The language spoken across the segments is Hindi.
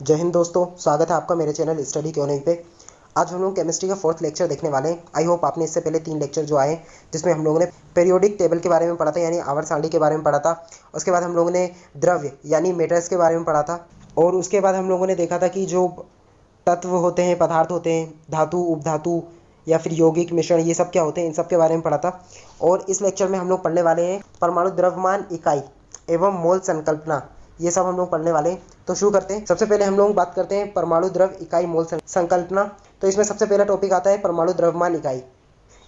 जय हिंद दोस्तों, स्वागत है आपका मेरे चैनल स्टडी क्यों नहीं पे। आज हम लोग केमिस्ट्री का फोर्थ लेक्चर देखने वाले हैं। आई होप आपने इससे पहले 3 लेक्चर जो आए जिसमें हम लोगों ने पीरियोडिक टेबल के बारे में पढ़ा था, यानी आवर्त सारणी के बारे में पढ़ा था। उसके बाद हम लोगों ने द्रव्य यानी मेटर्स के बारे में पढ़ा था, और उसके बाद हम लोगों ने देखा था कि जो तत्व होते हैं, पदार्थ होते हैं, धातु, उपधातु या फिर यौगिक मिश्रण, ये सब क्या होते हैं, इन सब के बारे में पढ़ा था। और इस लेक्चर में हम लोग पढ़ने वाले हैं परमाणु द्रव्यमान इकाई एवं मोल संकल्पना, ये सब हम लोग पढ़ने वाले हैं। तो शुरू करते हैं। सबसे पहले हम लोग बात करते हैं परमाणु द्रव्य इकाई मोल संकल्पना। तो इसमें सबसे पहला टॉपिक आता है परमाणु द्रव्यमान इकाई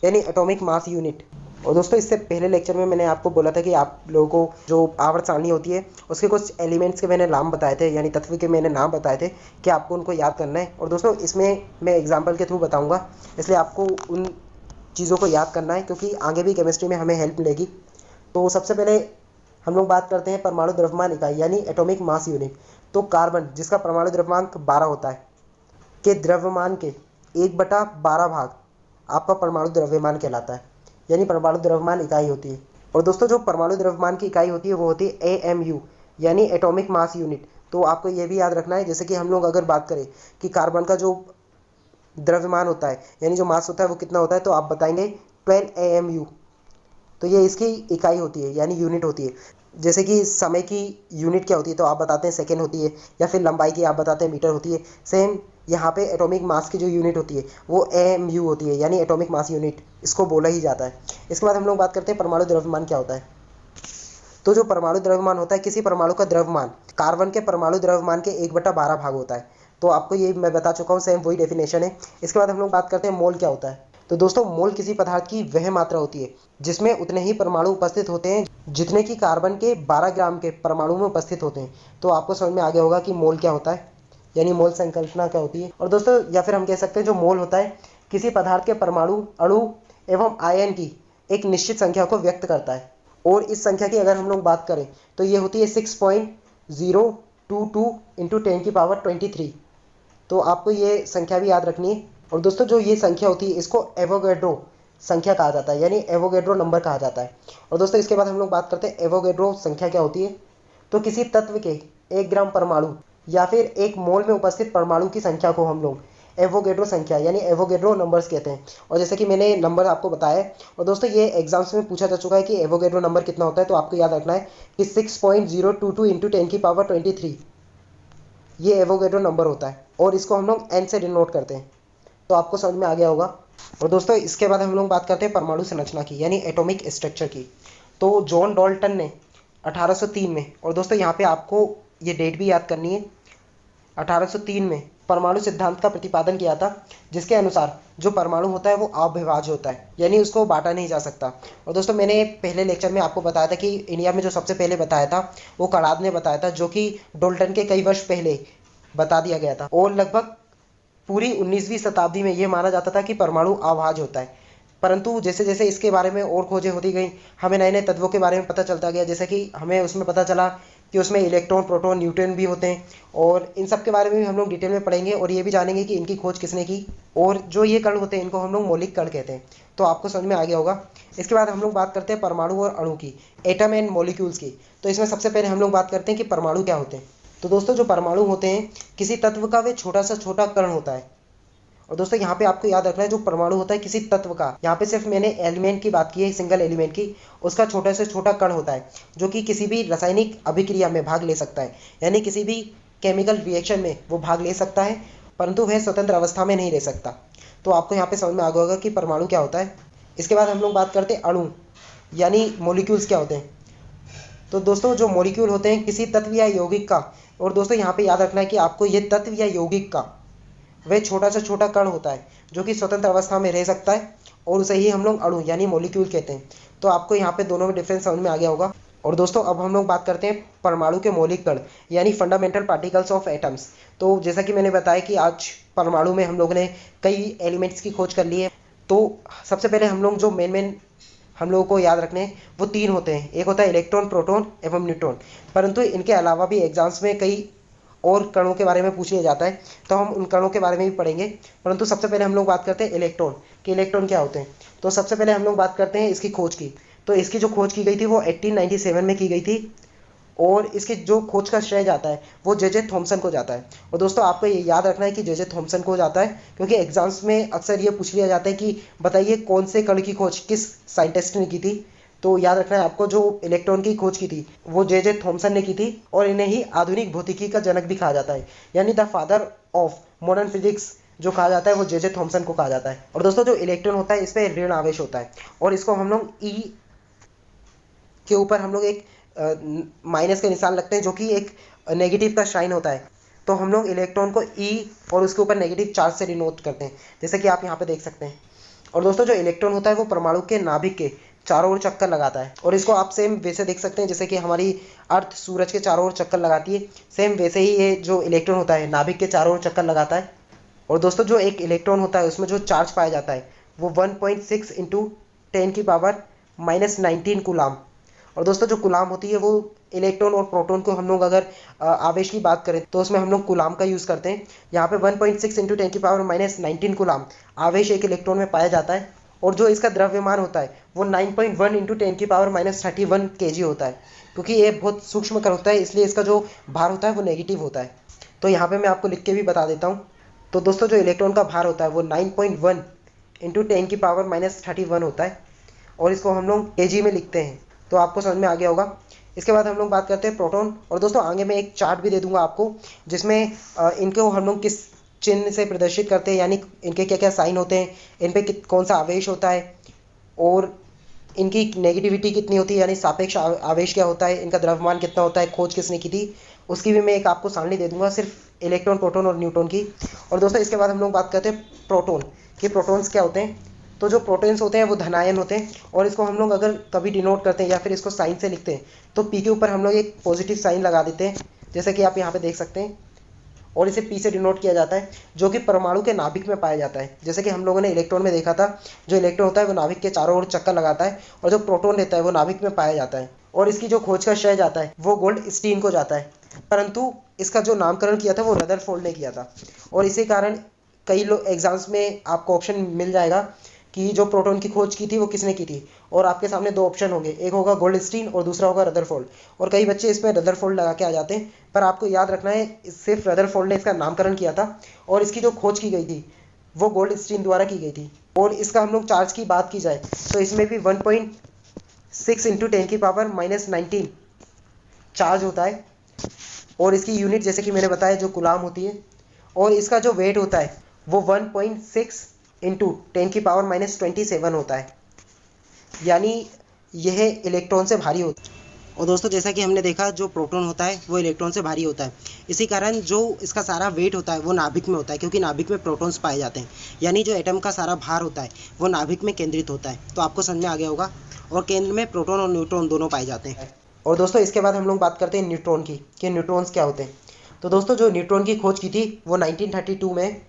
यानी एटॉमिक मास यूनिट। और दोस्तों, इससे पहले लेक्चर में मैंने आपको बोला था कि आप लोगों को जो आवर्त सारणी होती है उसके कुछ एलिमेंट्स के मैंने नाम बताए थे, यानी तत्व के मैंने नाम बताए थे कि आपको उनको याद करना है। और दोस्तों, इसमें मैं एग्जाम्पल के थ्रू बताऊंगा, इसलिए आपको उन चीज़ों को याद करना है क्योंकि आगे भी केमिस्ट्री में हमें हेल्प मिलेगी। तो सबसे पहले हम लोग बात करते हैं परमाणु द्रव्यमान इकाई यानी एटॉमिक मास यूनिट। तो कार्बन, जिसका परमाणु द्रव्यमांक 12 होता है, के द्रव्यमान के 1/12 भाग आपका परमाणु द्रव्यमान कहलाता है, यानी परमाणु द्रव्यमान इकाई होती है। और दोस्तों, जो परमाणु द्रव्यमान की इकाई होती है वो होती है AMU यानी एटॉमिक मास यूनिट। तो आपको ये भी याद रखना है, जैसे कि हम लोग अगर बात करें कि कार्बन का जो द्रव्यमान होता है यानी जो मास होता है वो कितना होता है, तो आप बताएंगे 12 AMU। तो ये इसकी इकाई होती है यानी यूनिट होती है। जैसे कि समय की यूनिट क्या होती है, तो आप बताते हैं सेकेंड होती है, या फिर लंबाई की आप बताते हैं मीटर होती है। सेम यहाँ पे एटॉमिक मास की जो यूनिट होती है वो AMU होती है, यानी एटॉमिक मास यूनिट इसको बोला ही जाता है। इसके बाद हम लोग बात करते हैं परमाणु द्रव्यमान क्या होता है। तो जो परमाणु द्रव्यमान होता है, किसी परमाणु का द्रव्यमान कार्बन के परमाणु द्रव्यमान के 1/12 भाग होता है। तो आपको ये मैं बता चुका हूँ, सेम वही डेफिनेशन है। इसके बाद हम लोग बात करते हैं मोल क्या होता है। तो दोस्तों, मोल किसी पदार्थ की वह मात्रा होती है जिसमें उतने ही परमाणु उपस्थित होते हैं जितने कि कार्बन के 12 ग्राम के परमाणु में उपस्थित होते हैं। तो आपको समझ में आ गया होगा कि मोल क्या होता है, यानी मोल संकल्पना क्या होती है। और दोस्तों, या फिर हम कह सकते हैं जो मोल होता है किसी पदार्थ के परमाणु, अणु एवं आयन की एक निश्चित संख्या को व्यक्त करता है। और इस संख्या की अगर हम लोग बात करें तो ये होती है 6.022 इंटू 10⁻23। तो आपको ये संख्या भी याद रखनी है। और दोस्तों, जो ये संख्या होती है इसको एवोगैड्रो संख्या कहा जाता है, यानी एवोगैड्रो नंबर कहा जाता है। और दोस्तों, इसके बाद हम लोग बात करते हैं एवोगैड्रो संख्या क्या होती है। तो किसी तत्व के 1 ग्राम परमाणु या फिर 1 मोल में उपस्थित परमाणु की संख्या को हम लोग एवोगैड्रो संख्या यानी एवोगैड्रो नंबर्स कहते हैं। और जैसे कि मैंने नंबर आपको बताया। और दोस्तों, ये एग्जाम्स में पूछा जा चुका है कि एवोगैड्रो नंबर कितना होता है, तो आपको याद रखना है कि 6.022 इंटू 10⁻23 ये एवोगैड्रो नंबर होता है, और इसको हम लोग एन से डिनोट करते हैं। तो आपको समझ में आ गया होगा। और दोस्तों, इसके बाद हम लोग बात करते हैं परमाणु संरचना की यानी एटॉमिक स्ट्रक्चर की। तो जॉन डाल्टन ने 1803 में, और दोस्तों यहाँ पे आपको ये डेट भी याद करनी है, 1803 में परमाणु सिद्धांत का प्रतिपादन किया था, जिसके अनुसार जो परमाणु होता है वो अविभाज्य होता है, यानी उसको बांटा नहीं जा सकता। और दोस्तों, मैंने पहले लेक्चर में आपको बताया था कि इंडिया में जो सबसे पहले बताया था वो कणाद ने बताया था, जो कि डाल्टन के कई वर्ष पहले बता दिया गया था। और लगभग पूरी 19वीं शताब्दी में यह माना जाता था कि परमाणु अभाज्य होता है। परंतु जैसे जैसे इसके बारे में और खोजें होती गई, हमें नए नए तत्वों के बारे में पता चलता गया। जैसे कि हमें उसमें पता चला कि उसमें इलेक्ट्रॉन, प्रोटॉन, न्यूट्रॉन भी होते हैं, और इन सब के बारे में भी हम लोग डिटेल में पढ़ेंगे, और ये भी जानेंगे कि इनकी खोज किसने की। और जो ये कण होते हैं इनको हम लोग मौलिक कण कहते हैं। तो आपको समझ में आ गया होगा। इसके बाद हम लोग बात करते हैं परमाणु और अणु की, एटम एंड मॉलिक्यूल्स की। तो इसमें सबसे पहले हम लोग बात करते हैं कि परमाणु क्या होते हैं। तो दोस्तों, जो परमाणु होते हैं किसी तत्व का वे छोटा सा छोटा कण होता है। और दोस्तों, यहाँ पे आपको याद रखना है जो परमाणु होता है किसी तत्व का, यहाँ पे सिर्फ मैंने एलिमेंट की बात की है, सिंगल एलिमेंट की, उसका छोटा से छोटा कण होता है जो कि किसी भी रासायनिक अभिक्रिया में भाग ले सकता है, यानी किसी भी केमिकल रिएक्शन में वो भाग ले सकता है, परंतु वह स्वतंत्र अवस्था में नहीं रह सकता। तो आपको यहाँ पे समझ में आ गया होगा कि परमाणु क्या होता है। इसके बाद हम लोग बात करते हैं अणु यानी मोलिक्यूल्स क्या होते हैं। तो दोस्तों, जो मोलिक्यूल होते हैं किसी तत्व या यौगिक का, और दोस्तों यहाँ पे याद रखना है कि आपको ये तत्व या यौगिक का वह छोटा से छोटा कण होता है जो कि स्वतंत्र अवस्था में रह सकता है, और उसे ही हम लोग अणु यानी मॉलिक्यूल कहते हैं। तो आपको यहाँ पे दोनों में डिफरेंस समझ में आ गया होगा। और दोस्तों, अब हम लोग बात करते हैं परमाणु के मौलिक कण यानी फंडामेंटल पार्टिकल्स ऑफ एटम्स। तो जैसा कि मैंने बताया कि आज परमाणु में हम लोग ने कई एलिमेंट्स की खोज कर ली है। तो सबसे पहले हम लोग जो मेन मेन हम लोगों को याद रखने हैं वो 3 होते हैं। एक होता है इलेक्ट्रॉन, प्रोटॉन एवं न्यूट्रॉन। परंतु इनके अलावा भी एग्जाम्स में कई और कणों के बारे में पूछ लिया जाता है, तो हम उन कणों के बारे में भी पढ़ेंगे। परंतु सबसे पहले हम लोग बात करते हैं इलेक्ट्रॉन कि इलेक्ट्रॉन क्या होते हैं। तो सबसे पहले हम लोग बात करते हैं इसकी खोज की। तो इसकी जो खोज की गई थी वो 1897 में की गई थी, और इसके जो खोज का श्रेय जाता है वो जे थॉमसन को जाता है। और दोस्तों आपको ये याद रखना है कि जे थॉमसन को जाता है, क्योंकि एग्जाम्स में अक्सर ये पूछ लिया जाता है कि बताइए कौन से कण की खोज किस साइंटिस्ट ने की थी। तो याद रखना है आपको, जो इलेक्ट्रॉन की खोज की थी वो जे थॉमसन ने की थी, और इन्हें ही आधुनिक भौतिकी का जनक भी कहा जाता है, यानी the father of modern physics जो कहा जाता है वो जे थॉमसन को कहा जाता है। और दोस्तों जो इलेक्ट्रॉन होता है इस पर ऋण आवेश होता है, और इसको हम लोग ई के ऊपर हम लोग एक माइनस का निशान लगते हैं, जो कि एक नेगेटिव का साइन होता है। तो हम लोग इलेक्ट्रॉन को ई और उसके ऊपर नेगेटिव चार्ज से डिनोट करते हैं, जैसे कि आप यहाँ पे देख सकते हैं। और दोस्तों जो इलेक्ट्रॉन होता है वो परमाणु के नाभिक के चारों ओर चक्कर लगाता है, और इसको आप सेम वैसे देख सकते हैं जैसे कि हमारी अर्थ सूरज के चारों ओर चक्कर लगाती है, सेम वैसे ही ये जो इलेक्ट्रॉन होता है नाभिक के चारों ओर चक्कर लगाता है। और दोस्तों जो एक इलेक्ट्रॉन होता है उसमें जो चार्ज पाया जाता है वो 1.6 इंटू 10⁻⁻19 कूलाम। और दोस्तों जो कूलाम होती है वो इलेक्ट्रॉन और प्रोटॉन को हम लोग अगर आवेश की बात करें तो उसमें हम लोग कूलाम का यूज़ करते हैं। यहाँ पे 1.6 इंटू 10⁻⁻19 कूलाम आवेश एक इलेक्ट्रॉन में पाया जाता है, और जो इसका द्रव्यमान होता है वो 9.1 इंटू 10⁻31 kg होता है, क्योंकि ये बहुत सूक्ष्म कण होता है इसलिए इसका जो भार होता है वो नेगेटिव होता है। तो यहाँ पे मैं आपको लिख के भी बता देता हूँ। तो दोस्तों जो इलेक्ट्रॉन का भार होता है वो 9.1 इंटू 10⁻31 होता है, और इसको हम लोग kg में लिखते हैं। तो आपको समझ में आ गया होगा। इसके बाद हम लोग बात करते हैं प्रोटॉन। और दोस्तों आगे मैं एक चार्ट भी दे दूंगा आपको, जिसमें इनको हम लोग किस चिन्ह से प्रदर्शित करते हैं, यानी इनके क्या क्या साइन होते हैं, इन पे कौन सा आवेश होता है, और इनकी नेगेटिविटी कितनी होती है, यानी सापेक्ष आवेश क्या होता है, इनका द्रव्यमान कितना होता है, खोज किसने की थी, उसकी भी मैं एक आपको सारणी दे दूंगा, सिर्फ इलेक्ट्रॉन, प्रोटॉन और न्यूट्रॉन की। और दोस्तों इसके बाद हम लोग बात करते हैं प्रोटॉन कि प्रोटॉन्स क्या होते हैं। तो जो प्रोटॉन्स होते हैं वो धनायन होते हैं, और इसको हम लोग अगर कभी डिनोट करते हैं या फिर इसको साइन से लिखते हैं तो पी के ऊपर हम लोग एक पॉजिटिव साइन लगा देते हैं, जैसे कि आप यहाँ पे देख सकते हैं। और इसे पी से डिनोट किया जाता है, जो कि परमाणु के नाभिक में पाया जाता है, जैसे कि हम लोगों ने इलेक्ट्रॉन में देखा था। जो इलेक्ट्रॉन होता है वो नाभिक के चारों ओर चक्कर लगाता है, और जो प्रोटॉन रहता है वो नाभिक में पाया जाता है, और इसकी जो खोज का श्रेय जाता है वो गोल्डस्टीन को जाता है। परंतु इसका जो नामकरण किया था वो रदरफोर्ड ने किया था, और इसी कारण कई लोग एग्जाम्स में आपको ऑप्शन मिल जाएगा कि जो प्रोटॉन की खोज की थी वो किसने की थी, और आपके सामने दो ऑप्शन होंगे, एक होगा गोल्डस्टीन और दूसरा होगा रदरफोर्ड। और कई बच्चे इसमें रदरफोर्ड लगा के आ जाते हैं, पर आपको याद रखना है सिर्फ रदरफोर्ड ने इसका नामकरण किया था, और इसकी जो खोज की गई थी वो गोल्डस्टीन द्वारा की गई थी। और इसका हम लोग चार्ज की बात की जाए तो इसमें भी 1.6 इंटू 10⁻⁻19 चार्ज होता है, और इसकी यूनिट जैसे कि मैंने बताया जो कूलाम होती है, और इसका जो वेट होता है वो 1.6 इंटू 10⁻⁻27 होता है, यानी यह इलेक्ट्रॉन से भारी होता है। और दोस्तों जैसा कि हमने देखा जो प्रोटॉन होता है वो इलेक्ट्रॉन से भारी होता है, इसी कारण जो इसका सारा वेट होता है वो नाभिक में होता है, क्योंकि नाभिक में प्रोटॉन्स पाए जाते हैं, यानी जो एटम का सारा भार होता है वो नाभिक में केंद्रित होता है। तो आपको समझ में आ गया होगा। और केंद्र में प्रोटॉन और न्यूट्रॉन दोनों पाए जाते हैं। और दोस्तों इसके बाद हम लोग बात करते हैं न्यूट्रॉन की कि न्यूट्रॉन्स क्या होते हैं। तो दोस्तों जो न्यूट्रॉन की खोज की थी वो 1932 में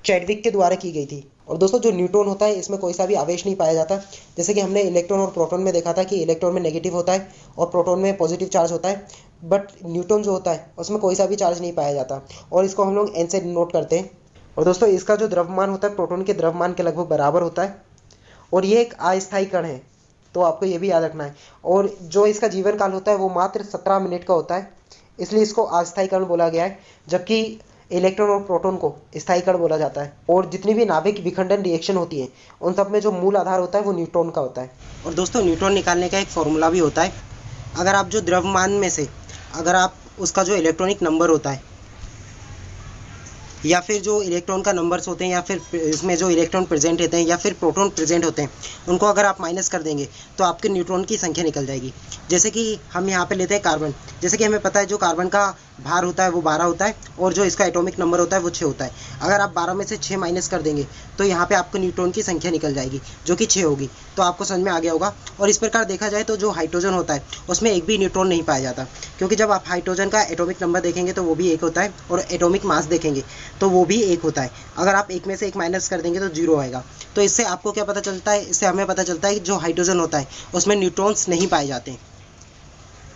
चैडविक के द्वारा की गई थी। और दोस्तों जो न्यूट्रॉन होता है इसमें कोई सा भी आवेश नहीं पाया जाता, जैसे कि हमने इलेक्ट्रॉन और प्रोटॉन में देखा था कि इलेक्ट्रॉन में नेगेटिव होता है और प्रोटॉन में पॉजिटिव चार्ज होता है, बट न्यूट्रॉन जो होता है उसमें कोई सा भी चार्ज नहीं पाया जाता, और इसको हम लोग एन से नोट करते हैं। और दोस्तों इसका जो द्रव्यमान होता है प्रोटॉन के द्रव्यमान के लगभग बराबर होता है, और ये एक अस्थायी कण है, तो आपको ये भी याद रखना है। और जो इसका जीवन काल होता है वो मात्र 17 मिनट का होता है, इसलिए इसको अस्थायी कण बोला गया है, जबकि इलेक्ट्रॉन और प्रोटॉन को स्थायी कण बोला जाता है। और जितनी भी नाभिक विखंडन रिएक्शन होती है उन सब में जो मूल आधार होता है वो न्यूट्रॉन का होता है। और दोस्तों न्यूट्रॉन निकालने का एक फॉर्मूला भी होता है। अगर आप जो द्रव्यमान में से अगर आप उसका जो इलेक्ट्रॉनिक नंबर होता है या फिर जो इलेक्ट्रॉन का नंबर्स होते हैं या फिर इसमें जो इलेक्ट्रॉन प्रेजेंट होते हैं या फिर प्रोटॉन प्रेजेंट होते हैं उनको अगर आप माइनस कर देंगे तो आपके न्यूट्रॉन की संख्या निकल जाएगी। जैसे कि हम यहाँ पे लेते हैं कार्बन, जैसे कि हमें पता है जो कार्बन का भार होता है वो 12 होता है और जो इसका एटॉमिक नंबर होता है वो 6 होता है। अगर आप 12 में से 6 माइनस कर देंगे तो यहाँ पे आपको न्यूट्रॉन की संख्या निकल जाएगी जो कि 6 होगी। तो आपको समझ में आ गया होगा। और इस प्रकार देखा जाए तो जो हाइड्रोजन होता है उसमें एक भी न्यूट्रॉन नहीं पाया जाता, क्योंकि जब आप हाइड्रोजन का एटॉमिक नंबर देखेंगे तो वो भी 1 होता है और एटॉमिक मास देखेंगे तो वो भी 1 होता है। अगर आप 1 में से 1 माइनस कर देंगे तो 0 आएगा। तो इससे आपको क्या पता चलता है, इससे हमें पता चलता है कि जो हाइड्रोजन होता है उसमें न्यूट्रॉन्स नहीं पाए जाते।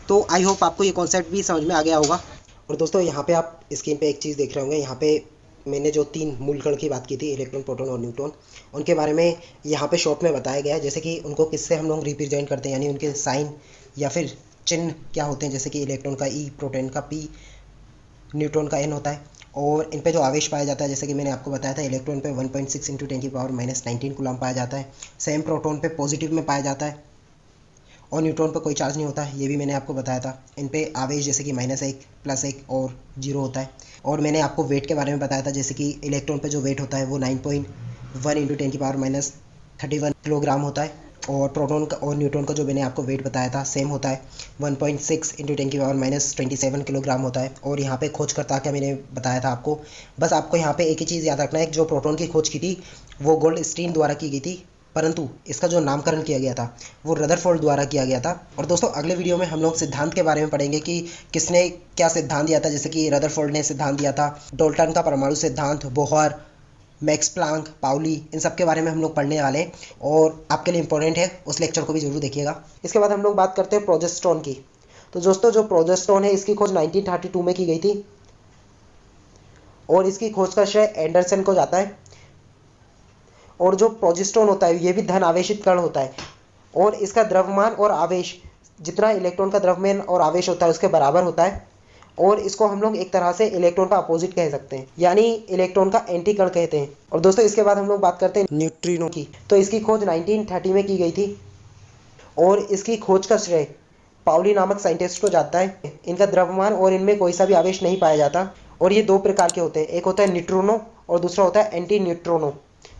तो आई होप आपको ये कॉन्सेप्ट भी समझ में आ गया होगा। और दोस्तों यहाँ पे आप स्क्रीन पे एक चीज़ देख रहे होंगे, यहाँ पे मैंने जो 3 मूल कण की बात की थी इलेक्ट्रॉन, प्रोटॉन और न्यूट्रॉन, उनके बारे में यहाँ पे शॉर्ट में बताया गया है, जैसे कि उनको किससे हम लोग रिप्रेजेंट करते हैं, यानी उनके साइन या फिर चिन्ह क्या होते हैं, जैसे कि इलेक्ट्रॉन का ई, प्रोटॉन का पी, न्यूट्रॉन का एन होता है। और इन पे जो आवेश पाया जाता है, जैसे कि मैंने आपको बताया था, इलेक्ट्रॉन पे 1.6 × 10⁻⁻19 कूलम पाया जाता है। सेम प्रोटॉन पे पॉजिटिव में पाया जाता है और न्यूट्रॉन पर कोई चार्ज नहीं होता, ये भी मैंने आपको बताया था। इन पे आवेश जैसे कि -1, +1 और 0 होता है। और मैंने आपको वेट के बारे में बताया था, जैसे कि इलेक्ट्रॉन पे जो वेट होता है वो 9.1 × 10⁻31 किलोग्राम होता है। और प्रोटॉन का और न्यूट्रॉन का जो मैंने आपको वेट बताया था सेम होता है, 1.6 × 10⁻27 किलोग्राम होता है। और यहाँ पे खोजकर्ता क्या मैंने बताया था आपको, बस आपको यहाँ पे एक ही चीज़ याद रखना है, जो प्रोटॉन की खोज की थी वो गोल्डस्टीन द्वारा की गई थी, परंतु इसका जो नामकरण किया गया था वो रदरफोर्ड द्वारा किया गया था। और दोस्तों अगले वीडियो में हम लोग सिद्धांत के बारे में पढ़ेंगे कि किसने क्या सिद्धांत दिया था, जैसे कि रदरफोर्ड ने सिद्धांत दिया था, डाल्टन का परमाणु सिद्धांत, बोहर, मैक्स प्लांक, पाउली, इन सब के बारे में हम लोग पढ़ने वाले हैं और आपके लिए इंपॉर्टेंट है, उस लेक्चर को भी जरूर देखिएगा। इसके बाद हम लोग बात करते हैं प्रोजेस्टेरॉन की। तो दोस्तों जो प्रोजेस्टेरॉन है इसकी खोज 1932 में की गई थी और इसकी खोज का श्रेय एंडरसन को जाता है। और जो प्रोजेस्टेरॉन होता है ये भी धन आवेशित कण होता है और इसका द्रव्यमान और आवेश जितना इलेक्ट्रॉन का द्रव्यमान और आवेश होता है उसके बराबर होता है। और इसको हम लोग एक तरह से इलेक्ट्रॉन का अपोजिट कह सकते हैं, यानी इलेक्ट्रॉन का एंटी कण कहते हैं। और दोस्तों इसके बाद हम लोग बात करते हैं न्यूट्रिनो की। तो इसकी खोज 1930 में की गई थी और इसकी खोज का श्रेय पाउली नामक साइंटिस्ट को जाता है। इनका द्रव्यमान और इनमें कोई सा भी आवेश नहीं पाया जाता और ये दो प्रकार के होते हैं, एक होता है न्यूट्रिनो और दूसरा होता है एंटी न्यूट्रिनो।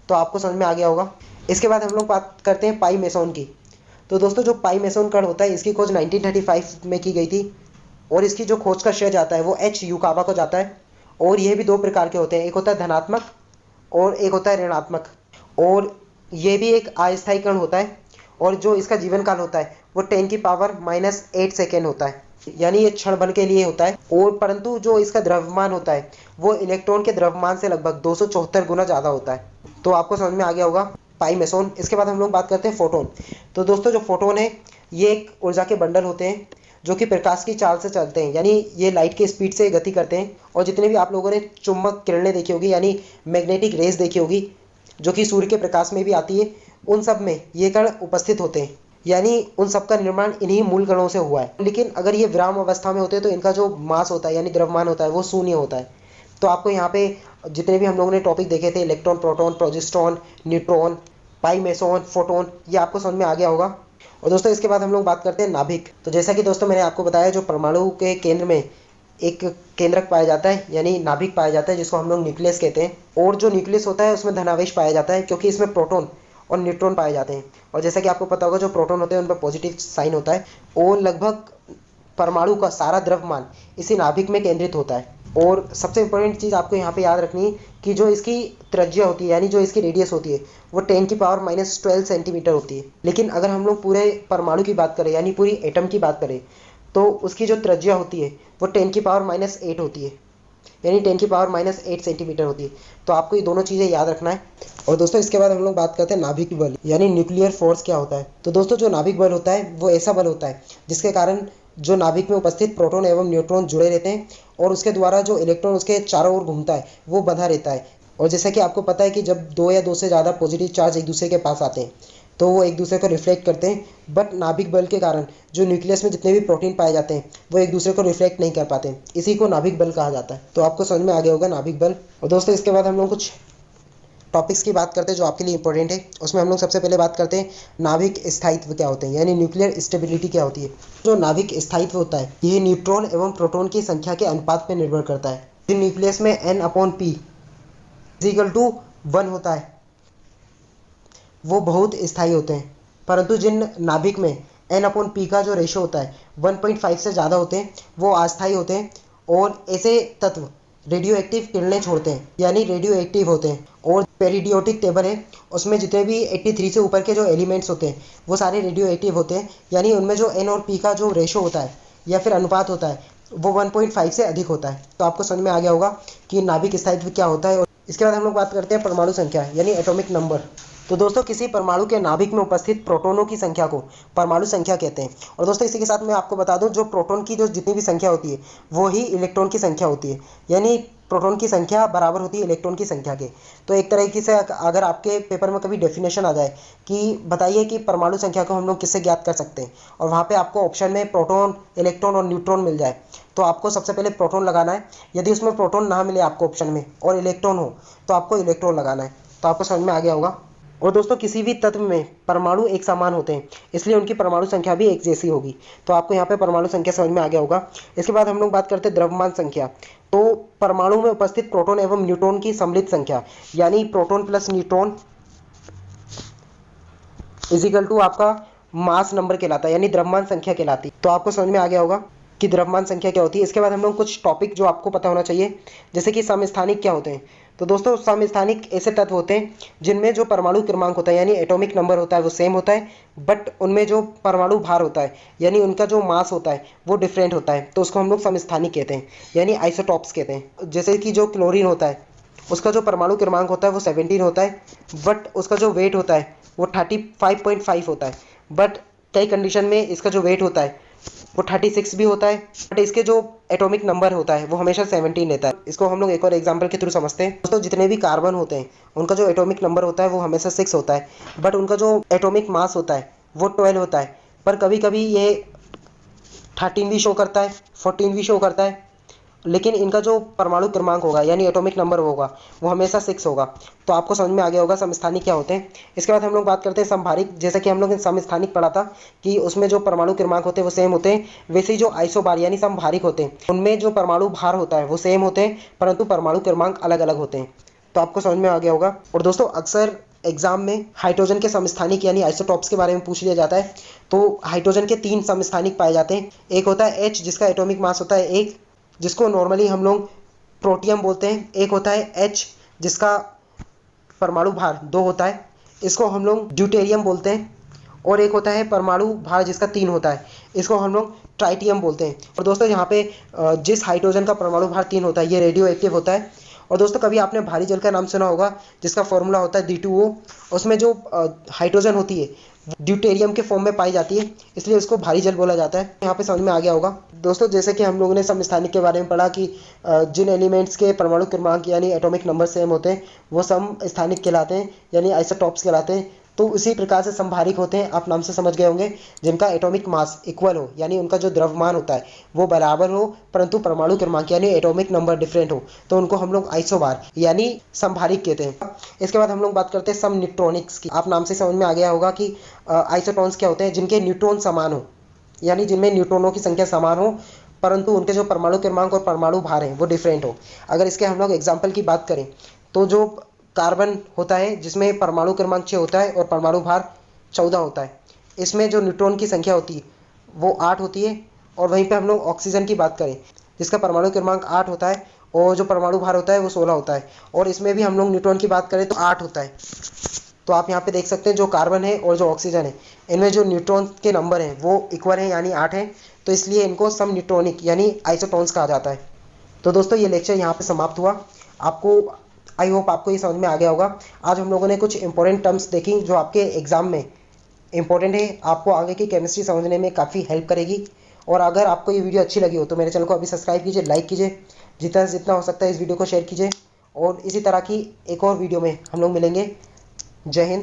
तो आपको समझ में आ गया होगा। इसके बाद हम लोग बात करते हैं पाई मेसोन की। तो दोस्तों जो पाई मेसोन कण होता है इसकी खोज 1935 में की गई थी और इसकी जो खोज का श्रेय जाता है वो एच युकावा को जाता है। और ये भी दो प्रकार के होते हैं, एक होता है धनात्मक और एक होता है ऋणात्मक। और ये भी एक अस्थायी कण होता है और जो इसका जीवन काल होता है वो 10⁻⁻8 सेकेंड होता है, यानी ये क्षण भर के लिए होता है। और परंतु जो इसका द्रव्यमान होता है वो इलेक्ट्रॉन के द्रव्यमान से लगभग 274 गुना ज़्यादा होता है। तो आपको समझ में आ गया होगा पाई मेसोन। इसके बाद हम लोग बात करते हैं फोटोन। तो दोस्तों जो फोटोन है ये एक ऊर्जा के बंडल होते हैं जो कि प्रकाश की चाल से चलते हैं, यानी ये लाइट की स्पीड से गति करते हैं। और जितने भी आप लोगों ने चुंबक किरणें देखी होगी यानी मैग्नेटिक रेस देखी होगी जो कि सूर्य के प्रकाश में भी आती है, उन सब में ये कण उपस्थित होते हैं, यानी उन सब का निर्माण इन्हीं मूल कणों से हुआ है। लेकिन अगर ये विराम अवस्था में होते हैं तो इनका जो मास होता है यानी द्रव्यमान होता है वो शून्य होता है। तो आपको यहाँ पे जितने भी हम लोगों ने टॉपिक देखे थे, इलेक्ट्रॉन, प्रोटॉन, प्रोजेस्ट्रॉन, न्यूट्रॉन, पाई मेसोन, फोटोन, ये आपको समझ में आ गया होगा। और दोस्तों इसके बाद हम लोग बात करते हैं नाभिक। तो जैसा कि दोस्तों मैंने आपको बताया, जो परमाणु के केंद्र में एक केंद्रक पाया जाता है यानी नाभिक पाया जाता है जिसको हम लोग न्यूक्लियस कहते हैं। और जो न्यूक्लियस होता है उसमें धनावेश पाया जाता है क्योंकि इसमें प्रोटॉन और न्यूट्रॉन पाए जाते हैं। और जैसा कि आपको पता होगा जो प्रोटॉन होते हैं उन पर पॉजिटिव साइन होता है और लगभग परमाणु का सारा द्रव्यमान इसी नाभिक में केंद्रित होता है। और सबसे इंपॉर्टेंट चीज़ आपको यहाँ पे याद रखनी है कि जो इसकी त्रिज्या होती है यानी जो इसकी रेडियस होती है वो 10⁻⁻12 सेंटीमीटर होती है। लेकिन अगर हम लोग पूरे परमाणु की बात करें यानी पूरी एटम की बात करें तो उसकी जो त्रिज्या होती है वो 10⁻⁻8 होती है, यानी 10⁻⁻8 सेंटीमीटर होती है। तो आपको ये दोनों चीज़ें याद रखना है। और दोस्तों इसके बाद हम लोग बात करते हैं नाभिक बल यानी न्यूक्लियर फोर्स क्या होता है। तो दोस्तों जो नाभिक बल होता है वो ऐसा बल होता है जिसके कारण जो नाभिक में उपस्थित प्रोटॉन एवं न्यूट्रॉन जुड़े रहते हैं और उसके द्वारा जो इलेक्ट्रॉन उसके चारों ओर घूमता है वो बंधा रहता है। और जैसा कि आपको पता है कि जब दो या दो से ज़्यादा पॉजिटिव चार्ज एक दूसरे के पास आते हैं तो वो एक दूसरे को रिफ्लेक्ट करते हैं, बट नाभिक बल के कारण जो न्यूक्लियस में जितने भी प्रोटीन पाए जाते हैं वो एक दूसरे को रिफ्लेक्ट नहीं कर पाते, इसी को नाभिक बल कहा जाता है। तो आपको समझ में आ गया होगा नाभिक बल। और दोस्तों इसके बाद हम लोग कुछ टॉपिक्स की बात करते हैं जो आपके लिए इंपॉर्टेंट है। उसमें हम लोग सबसे पहले बात करते हैं नाभिक स्थायित्व क्या होते हैं यानी न्यूक्लियर स्टेबिलिटी क्या होती है। जो नाभिक स्थायित्व होता है ये न्यूट्रॉन एवं प्रोटॉन की संख्या के अनुपात पर निर्भर करता है। न्यूक्लियस में N/P = 1 होता है वो बहुत स्थायी होते हैं, परंतु जिन नाभिक में N/P का जो रेशो होता है 1.5 से ज़्यादा होते हैं वो अस्थायी होते हैं। और ऐसे तत्व रेडियो एक्टिव किरणें छोड़ते हैं यानी रेडियो एक्टिव होते हैं। और पेरियोडिक टेबल है उसमें जितने भी 83 से ऊपर के जो एलिमेंट्स होते हैं वो सारे रेडियो एक्टिव होते हैं, यानी उनमें जो N और P का जो रेशो होता है या फिर अनुपात होता है वो 1.5 से अधिक होता है। तो आपको समझ में आ गया होगा कि नाभिक स्थायित्व क्या होता है। और इसके बाद हम लोग बात करते हैं परमाणु संख्या यानी एटॉमिक नंबर। तो दोस्तों किसी परमाणु के नाभिक में उपस्थित प्रोटॉनों की संख्या को परमाणु संख्या कहते हैं। और दोस्तों इसी के साथ मैं आपको बता दूं, जो प्रोटॉन की जो जितनी भी संख्या होती है वो ही इलेक्ट्रॉन की संख्या होती है, यानी प्रोटॉन की संख्या बराबर होती है इलेक्ट्रॉन की संख्या के। तो एक तरीके से अगर आपके पेपर में कभी डेफिनेशन आ जाए कि बताइए कि परमाणु संख्या को हम लोग किससे ज्ञात कर सकते हैं, और वहाँ पे आपको ऑप्शन में प्रोटॉन, इलेक्ट्रॉन और न्यूट्रॉन मिल जाए, तो आपको सबसे पहले प्रोटॉन लगाना है। यदि उसमें प्रोटॉन ना मिले आपको ऑप्शन में और इलेक्ट्रॉन हो तो आपको इलेक्ट्रॉन लगाना है। तो आपको समझ में आ गया होगा। और दोस्तों किसी भी तत्व में परमाणु एक समान होते हैं, इसलिए उनकी परमाणु संख्या भी एक जैसी होगी। तो आपको यहाँ पे परमाणु संख्या समझ में आ गया होगा। इसके बाद हम लोग बात करते हैं द्रव्यमान संख्या। तो परमाणु में उपस्थित प्रोटॉन एवं न्यूट्रॉन की सम्मिलित संख्या, यानी proton plus neutron equal to आपका मास नंबर कहलाता है, यानी द्रव्यमान संख्या कहलाती है। तो आपको समझ में आ गया होगा कि द्रव्यमान संख्या क्या होती है। इसके बाद हम लोग कुछ टॉपिक जो आपको पता होना चाहिए, जैसे कि समस्थानिक क्या होते हैं। तो दोस्तों समस्थानिक ऐसे तत्व होते हैं जिनमें जो परमाणु क्रमांक होता है यानी एटॉमिक नंबर होता है वो सेम होता है, बट उनमें जो परमाणु भार होता है यानी उनका जो मास होता है वो डिफरेंट होता है। तो उसको हम लोग समस्थानिक कहते हैं, यानी आइसोटॉप्स कहते हैं। जैसे कि जो क्लोरीन होता है उसका जो परमाणु क्रमांक होता है वो 17 होता है, बट उसका जो वेट होता है वो 35.5 होता है। बट कई कंडीशन में इसका जो वेट होता है वो 36 भी होता है, बट इसके जो एटॉमिक नंबर होता है वो हमेशा 17 रहता है। इसको हम लोग एक और एग्जांपल के थ्रू समझते हैं। दोस्तों जितने भी कार्बन होते हैं उनका जो एटॉमिक नंबर होता है वो हमेशा 6 होता है, बट उनका जो एटॉमिक मास होता है वो 12 होता है। पर कभी कभी ये 13 भी शो करता है, 14 भी शो करता है, लेकिन इनका जो परमाणु क्रमांक होगा यानी एटॉमिक नंबर होगा वो हमेशा 6 होगा। तो आपको समझ में आ गया होगा समस्थानिक क्या होते हैं। इसके बाद हम लोग बात करते हैं समभारिक। जैसा कि हम लोग ने समस्थानिक पढ़ा था कि उसमें जो परमाणु क्रमांक होते हैं वो सेम होते हैं, वैसे ही जो आइसोबार यानी समभारिक होते हैं उनमें जो परमाणु भार होता है वो सेम होते हैं, परंतु परमाणु क्रमांक अलग अलग होते हैं। तो आपको समझ में आ गया होगा। और दोस्तों अक्सर एग्जाम में हाइड्रोजन के समस्थानिक यानी आइसोटॉप्स के बारे में पूछ लिया जाता है। तो हाइड्रोजन के 3 समस्थानिक पाए जाते हैं। एक होता है H जिसका एटॉमिक मास होता है 1, जिसको नॉर्मली हम लोग प्रोटियम बोलते हैं। एक होता है H जिसका परमाणु भार 2 होता है, इसको हम लोग ड्यूटेरियम बोलते हैं। और एक होता है परमाणु भार जिसका 3 होता है, इसको हम लोग ट्राइटियम बोलते हैं। और दोस्तों यहाँ पे जिस हाइड्रोजन का परमाणु भार 3 होता है ये रेडियो एक्टिव होता है। और दोस्तों कभी आपने भारी जल का नाम सुना होगा जिसका फॉर्मूला होता है D2O। उसमें जो हाइड्रोजन होती है ड्यूटेरियम के फॉर्म में पाई जाती है, इसलिए उसको भारी जल बोला जाता है। यहाँ पे समझ में आ गया होगा। दोस्तों जैसे कि हम लोगों ने समस्थानिक के बारे में पढ़ा कि जिन एलिमेंट्स के परमाणु क्रमांक यानी एटॉमिक नंबर सेम होते हैं वो समस्थानिक कहलाते हैं, यानी आइसोटॉप्स कहलाते हैं। तो उसी प्रकार से समभारिक होते हैं, आप नाम से समझ गए होंगे, जिनका एटॉमिक मास इक्वल हो यानी उनका जो द्रव्यमान होता है वो बराबर हो, परंतु परमाणु क्रमांक यानी एटॉमिक नंबर डिफरेंट हो, तो उनको हम लोग आइसोबार यानी समभारिक कहते हैं। इसके बाद हम लोग बात करते हैं सम न्यूट्रॉनिक्स की। आप नाम से समझ में आ गया होगा कि आइसोटॉन्स क्या होते हैं, जिनके न्यूट्रॉन समान हो, यानी जिनमें न्यूट्रॉनों की संख्या समान हो, परंतु उनके जो परमाणु क्रमांक और परमाणु भार हैं वो डिफरेंट हो। अगर इसके हम लोग एग्जाम्पल की बात करें तो जो कार्बन होता है जिसमें परमाणु क्रमांक 6 होता है और परमाणु भार 14 होता है, इसमें जो न्यूट्रॉन की संख्या होती है वो 8 होती है। और वहीं पे हम लोग ऑक्सीजन की बात करें जिसका परमाणु क्रमांक 8 होता है और जो परमाणु भार होता है वो 16 होता है, और इसमें भी हम लोग न्यूट्रॉन की बात करें तो 8 होता है। तो आप यहाँ पे देख सकते हैं जो कार्बन है और जो ऑक्सीजन है इनमें जो न्यूट्रॉन के नंबर हैं वो इक्वल हैं यानी 8 हैं, तो इसलिए इनको सम न्यूट्रॉनिक यानी आइसोटॉन्स कहा जाता है। तो दोस्तों ये लेक्चर यहाँ पे समाप्त हुआ। आपको आई होप आपको ये समझ में आ गया होगा। आज हम लोगों ने कुछ इंपॉर्टेंट टर्म्स देखी जो आपके एग्जाम में इंपॉर्टेंट है, आपको आगे की केमिस्ट्री समझने में काफ़ी हेल्प करेगी। और अगर आपको ये वीडियो अच्छी लगी हो तो मेरे चैनल को अभी सब्सक्राइब कीजिए, लाइक कीजिए, जितना हो सकता है इस वीडियो को शेयर कीजिए। और इसी तरह की एक और वीडियो में हम लोग मिलेंगे। जय हिंद।